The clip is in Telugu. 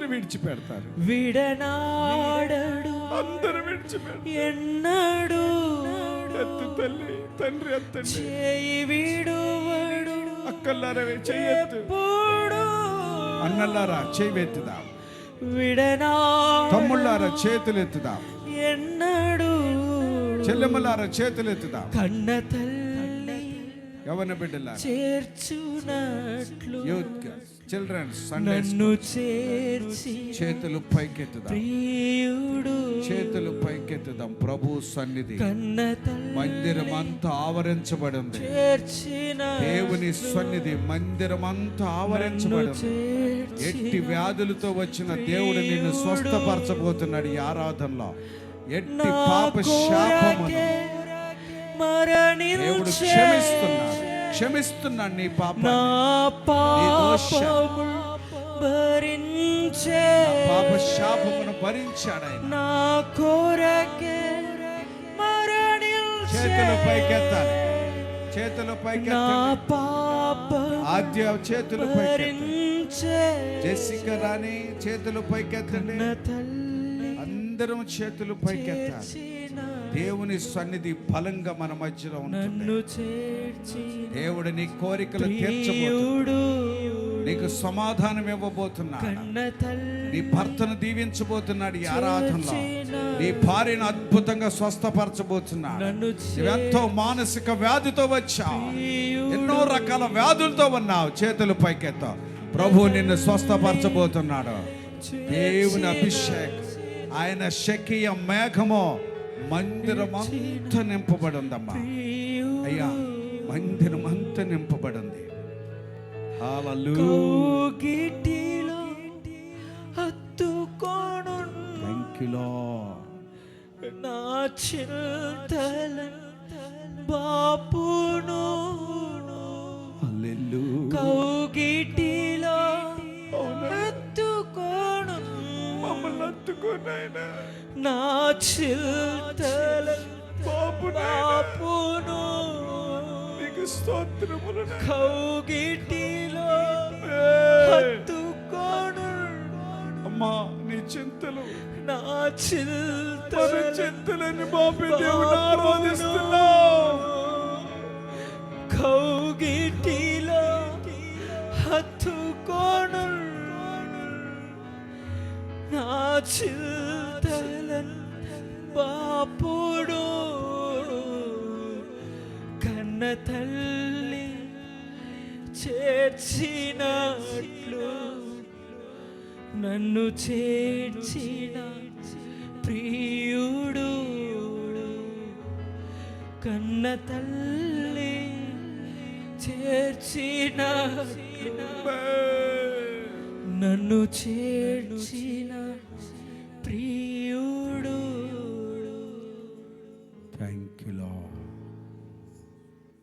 అందరు విడిచిపెడతారు, విడనాడడు అందరు విడిచిపెడతారు. ఎన్నడు ఎత్తు తల్లి, తండ్రి ఎత్తండి. చేయి విడువడు అక్కలారా చెయ్యెత్తు, అన్నలారా చెయ్యెత్తుదాం, తమ్ముళ్ళారా చేతులు ఎత్తుదాం, ఎన్నడు చెల్లెమ్మలారా చేతులు ఎత్తుదాం. కన్న తల్లి యవన బిడ్డలారా చేర్చునట్లు చిల్డ్రన్స్ నన్ను చేర్చి చేతులు పైకెత్తుదాం, ప్రియుడు చేతులు పైకెత్తుదాం. ప్రభు సన్నిధి కన్న తల్లి మందిరం అంతా ఆవరించబడి ఉంది. చేర్చిన దేవుని సన్నిధి మందిరం అంతా ఆవరించబడి ఉంది. ఎట్టి వ్యాధులతో వచ్చిన దేవుడు నిన్ను స్వస్థపరచబోతున్నాడు ఈ ఆరాధనలో. ఎట్టి పాప శాపమును దేవుడు క్షమిస్తున్నాడు నీ పాప శాపమును భరించాడు ఆయన. నా కొరకే చేతులు పైకెత్తాలి, చేతులు పైకెత్తాలి. ఆద్య చేతులు పైకెత్తాలి, జెసిక రాణి చేతులు పైకెత్తండి. అందరం చేతులు పైకెత్తాలి. దేవుని సన్నిధి బలంగా మన మధ్యలో ఉంటుంది. దేవుడు నీ కోరికలు తీర్చబోతున్నాడు, నీకు సమాధానం ఇవ్వబోతున్నాడు, నీ భర్తను దీవించబోతున్నాడు. ఈ ఆరాధనలో నీ భార్యను అద్భుతంగా స్వస్థపరచబోతున్నాడు. నువ్వెంతో మానసిక వ్యాధితో వచ్చావు, ఎన్నో రకాల వ్యాధులతో ఉన్నావు, చేతులు పైకెత్తావు. ప్రభు నిన్ను స్వస్థపరచబోతున్నాడు. దేవుని అభిషేకం, ఆయన శకీయ మేఘము మందిరం అంతా నింపబడి ఉందమ్మా. అయ్యా మందిరం అంతా నింపబడి ఉంది. హల్లెలూయా. హత్తుకోను నా చింతల బాపును కౌగిటిలో హత్తుకోను నా చింతల బాపును కౌగిటిలో హత్తుకోను. అమ్మా నీ చింతలు, నా చింతలని బాపి దేవుని ఆరాధిస్తున్నాం. కౌగిటిలో హత్తుకోను నా చింతలను బాపుడు. కన్న తల్లి చేర్చినట్లు నన్ను చేర్చిన ప్రియుడు. కన్న తల్లి చేర్చినట్లు నన్ను చేర్చిన ప్రియుడు.